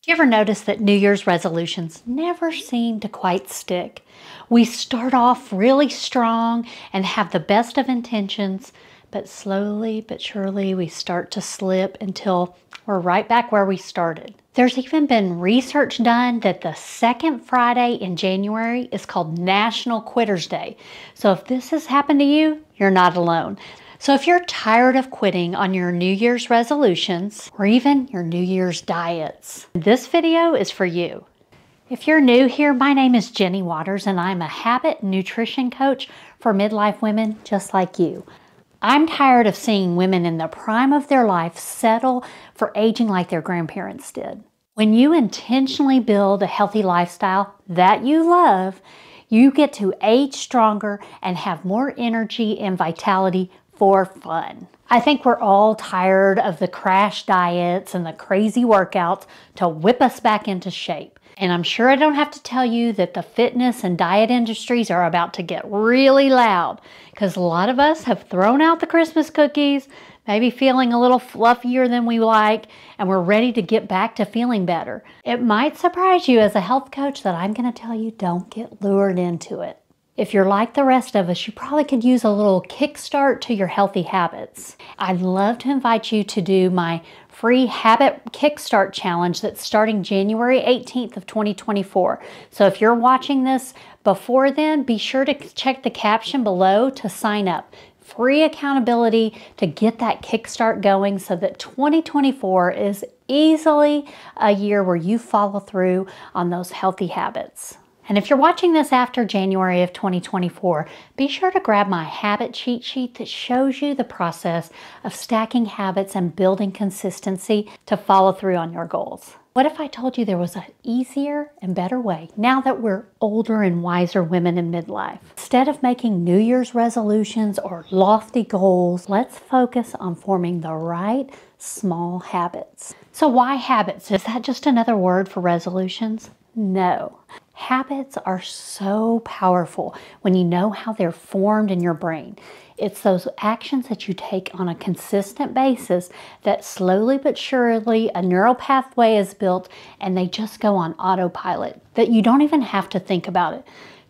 Do you ever notice that New Year's resolutions never seem to quite stick? We start off really strong and have the best of intentions, but slowly but surely we start to slip until we're right back where we started. There's even been research done that the second Friday in January is called National Quitter's Day. So if this has happened to you, you're not alone. So if you're tired of quitting on your New Year's resolutions or even your New Year's diets, this video is for you. If you're new here, my name is Jenny Waters and I'm a habit nutrition coach for midlife women just like you. I'm tired of seeing women in the prime of their life settle for aging like their grandparents did. When you intentionally build a healthy lifestyle that you love, you get to age stronger and have more energy and vitality for fun. I think we're all tired of the crash diets and the crazy workouts to whip us back into shape. And I'm sure I don't have to tell you that the fitness and diet industries are about to get really loud because a lot of us have thrown out the Christmas cookies, maybe feeling a little fluffier than we like, and we're ready to get back to feeling better. It might surprise you as a health coach that I'm going to tell you don't get lured into it. If you're like the rest of us, you probably could use a little kickstart to your healthy habits. I'd love to invite you to do my free habit kickstart challenge that's starting January 18th of 2024. So if you're watching this before then, be sure to check the caption below to sign up. Free accountability to get that kickstart going so that 2024 is easily a year where you follow through on those healthy habits. And if you're watching this after January of 2024, be sure to grab my habit cheat sheet that shows you the process of stacking habits and building consistency to follow through on your goals. What if I told you there was an easier and better way now that we're older and wiser women in midlife? Instead of making New Year's resolutions or lofty goals, let's focus on forming the right small habits. So why habits? Is that just another word for resolutions? No. Habits are so powerful when you know how they're formed in your brain. It's those actions that you take on a consistent basis that slowly but surely a neural pathway is built and they just go on autopilot, that you don't even have to think about it.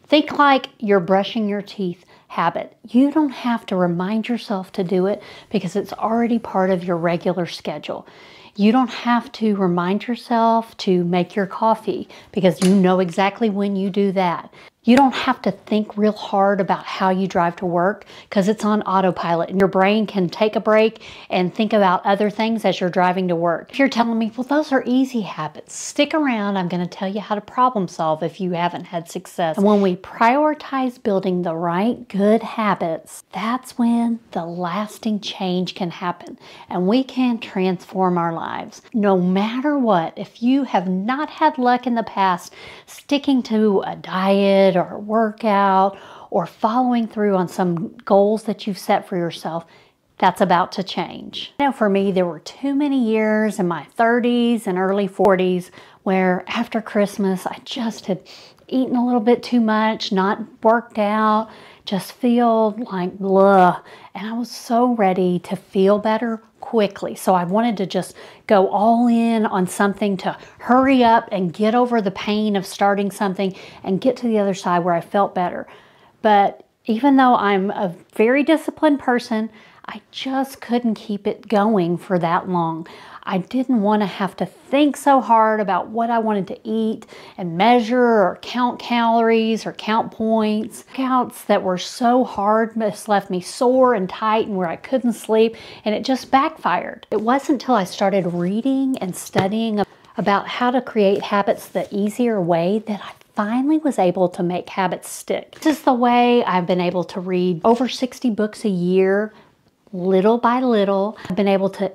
Think like you're brushing your teeth habit. You don't have to remind yourself to do it because it's already part of your regular schedule. You don't have to remind yourself to make your coffee because you know exactly when you do that. You don't have to think real hard about how you drive to work because it's on autopilot and your brain can take a break and think about other things as you're driving to work. If you're telling me, well, those are easy habits, stick around. I'm going to tell you how to problem solve if you haven't had success. And when we prioritize building the right good habits, that's when the lasting change can happen and we can transform our lives. No matter what, if you have not had luck in the past sticking to a diet or a workout or following through on some goals that you've set for yourself, that's about to change. Now for me, there were too many years in my 30s and early 40s where after Christmas, I just had eaten a little bit too much, not worked out, just feel like blah. And I was so ready to feel better quickly. So I wanted to just go all in on something to hurry up and get over the pain of starting something and get to the other side where I felt better. But even though I'm a very disciplined person, I just couldn't keep it going for that long. I didn't want to have to think so hard about what I wanted to eat and measure or count calories or count points. Counts that were so hard just left me sore and tight and where I couldn't sleep, and it just backfired. It wasn't until I started reading and studying about how to create habits the easier way that I finally was able to make habits stick. This is the way I've been able to read over 60 books a year, little by little. I've been able to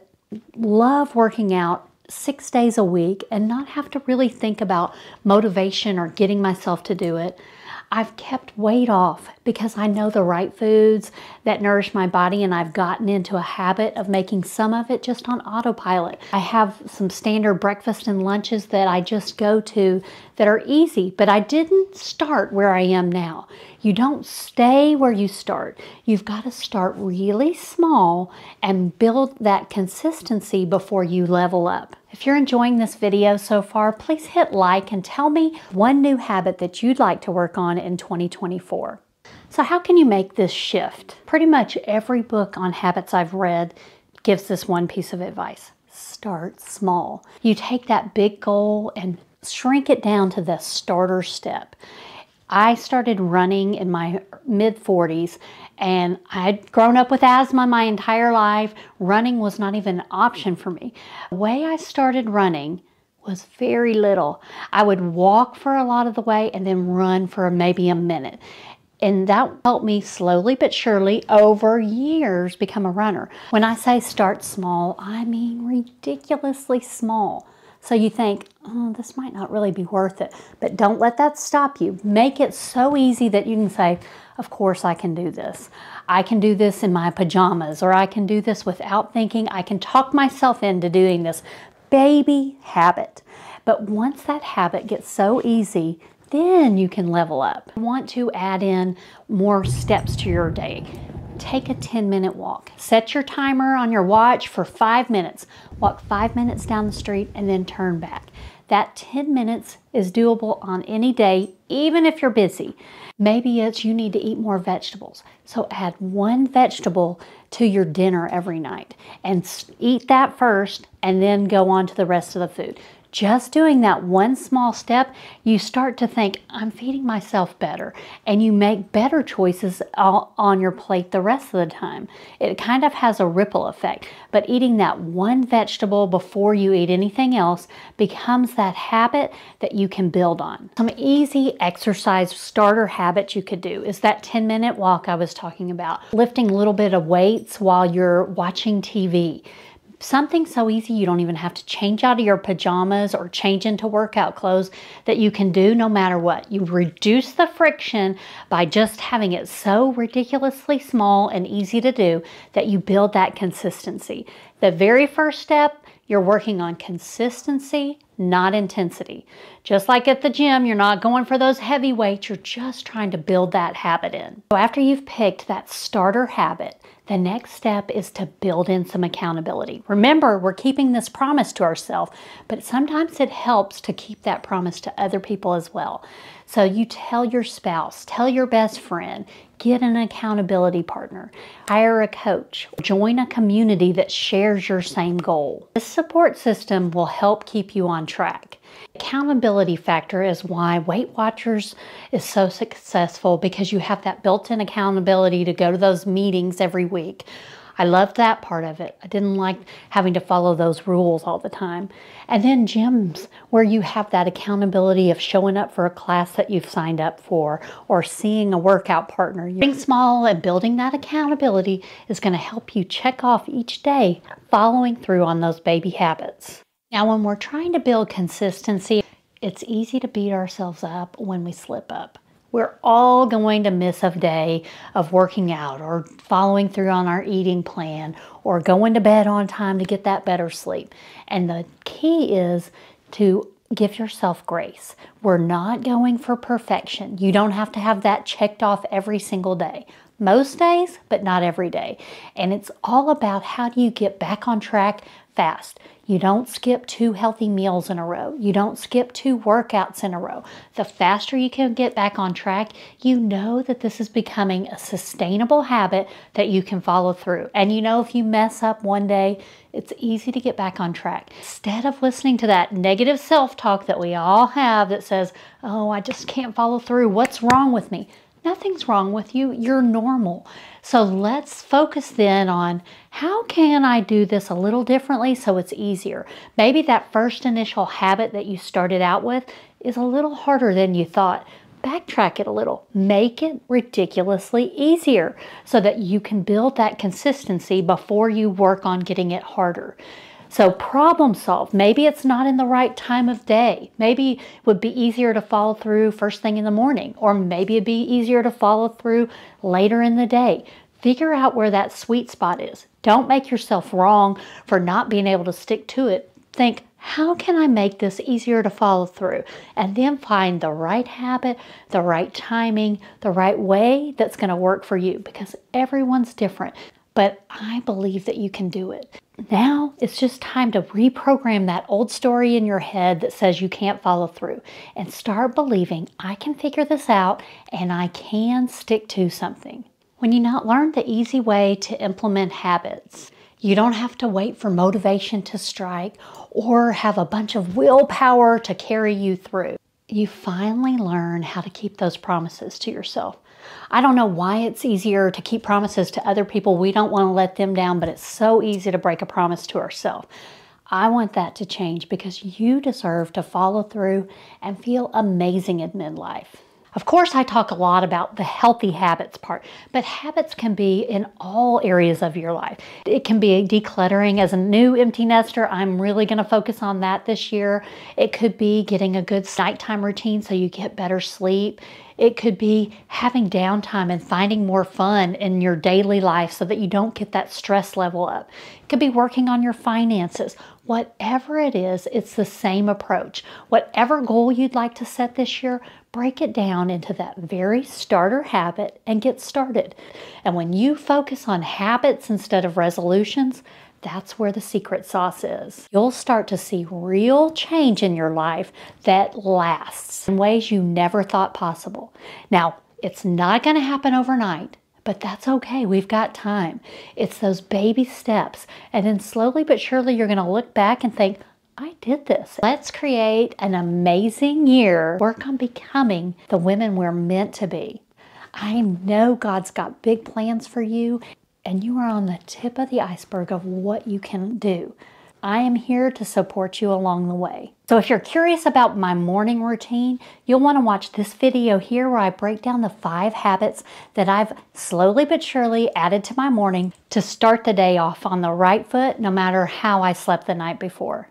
love working out 6 days a week and not have to really think about motivation or getting myself to do it. I've kept weight off because I know the right foods that nourish my body, and I've gotten into a habit of making some of it just on autopilot. I have some standard breakfast and lunches that I just go to that are easy, but I didn't start where I am now. You don't stay where you start. You've got to start really small and build that consistency before you level up. If you're enjoying this video so far, please hit like and tell me one new habit that you'd like to work on in 2024. So how can you make this shift? Pretty much every book on habits I've read gives this one piece of advice. Start small. You take that big goal and shrink it down to the starter step. I started running in my mid-40s, and I'd grown up with asthma my entire life. Running was not even an option for me. The way I started running was very little. I would walk for a lot of the way and then run for maybe a minute. And that helped me slowly but surely over years become a runner. When I say start small, I mean ridiculously small. So you think, oh, this might not really be worth it. But don't let that stop you. Make it so easy that you can say, of course I can do this. I can do this in my pajamas, or I can do this without thinking. I can talk myself into doing this. Baby habit. But once that habit gets so easy, then you can level up. You want to add in more steps to your day. Take a 10-minute walk. Set your timer on your watch for 5 minutes. Walk 5 minutes down the street and then turn back. That 10 minutes is doable on any day, even if you're busy. Maybe it's you need to eat more vegetables. So add one vegetable to your dinner every night and eat that first and then go on to the rest of the food. Just doing that one small step, you start to think, I'm feeding myself better, and you make better choices on your plate the rest of the time. It kind of has a ripple effect, but eating that one vegetable before you eat anything else becomes that habit that you can build on. Some easy exercise starter habits you could do is that 10-minute walk I was talking about, lifting a little bit of weights while you're watching TV. Something so easy you don't even have to change out of your pajamas or change into workout clothes that you can do no matter what. You reduce the friction by just having it so ridiculously small and easy to do that you build that consistency. The very first step, you're working on consistency, not intensity. Just like at the gym, you're not going for those heavy weights, you're just trying to build that habit in. So after you've picked that starter habit, the next step is to build in some accountability. Remember, we're keeping this promise to ourselves, but sometimes it helps to keep that promise to other people as well. So you tell your spouse, tell your best friend, get an accountability partner, hire a coach, join a community that shares your same goal. This support system will help keep you on track. Accountability factor is why Weight Watchers is so successful, because you have that built-in accountability to go to those meetings every week. I loved that part of it. I didn't like having to follow those rules all the time. And then gyms, where you have that accountability of showing up for a class that you've signed up for or seeing a workout partner. Being small and building that accountability is going to help you check off each day, following through on those baby habits. Now, when we're trying to build consistency, it's easy to beat ourselves up when we slip up. We're all going to miss a day of working out or following through on our eating plan or going to bed on time to get that better sleep. And the key is to give yourself grace. We're not going for perfection. You don't have to have that checked off every single day. Most days, but not every day. And it's all about how do you get back on track fast. You don't skip 2 healthy meals in a row. You don't skip 2 workouts in a row. The faster you can get back on track, you know that this is becoming a sustainable habit that you can follow through. And you know if you mess up one day, it's easy to get back on track. Instead of listening to that negative self-talk that we all have that says, oh, I just can't follow through. What's wrong with me? Nothing's wrong with you. You're normal. So let's focus then on how can I do this a little differently so it's easier. Maybe that first initial habit that you started out with is a little harder than you thought. Backtrack it a little. Make it ridiculously easier so that you can build that consistency before you work on getting it harder. So problem solve. Maybe it's not in the right time of day. Maybe it would be easier to follow through first thing in the morning, or maybe it'd be easier to follow through later in the day. Figure out where that sweet spot is. Don't make yourself wrong for not being able to stick to it. Think, how can I make this easier to follow through? And then find the right habit, the right timing, the right way that's going to work for you, because everyone's different. but I believe that you can do it. Now it's just time to reprogram that old story in your head that says you can't follow through and start believing I can figure this out and I can stick to something. When you not learn the easy way to implement habits, you don't have to wait for motivation to strike or have a bunch of willpower to carry you through. You finally learn how to keep those promises to yourself. I don't know why it's easier to keep promises to other people. We don't want to let them down, but it's so easy to break a promise to ourselves. I want that to change because you deserve to follow through and feel amazing in midlife. Of course, I talk a lot about the healthy habits part, but habits can be in all areas of your life. It can be decluttering. As a new empty nester, I'm really going to focus on that this year. It could be getting a good nighttime routine so you get better sleep. It could be having downtime and finding more fun in your daily life so that you don't get that stress level up. It could be working on your finances. Whatever it is, it's the same approach. Whatever goal you'd like to set this year, break it down into that very starter habit and get started. And when you focus on habits instead of resolutions, that's where the secret sauce is. You'll start to see real change in your life that lasts in ways you never thought possible. Now, it's not going to happen overnight, but that's okay. We've got time. It's those baby steps. And then slowly but surely, you're going to look back and think, I did this. Let's create an amazing year. Work on becoming the women we're meant to be. I know God's got big plans for you, and you are on the tip of the iceberg of what you can do. I am here to support you along the way. So if you're curious about my morning routine, you'll want to watch this video here where I break down the 5 habits that I've slowly but surely added to my morning to start the day off on the right foot, no matter how I slept the night before.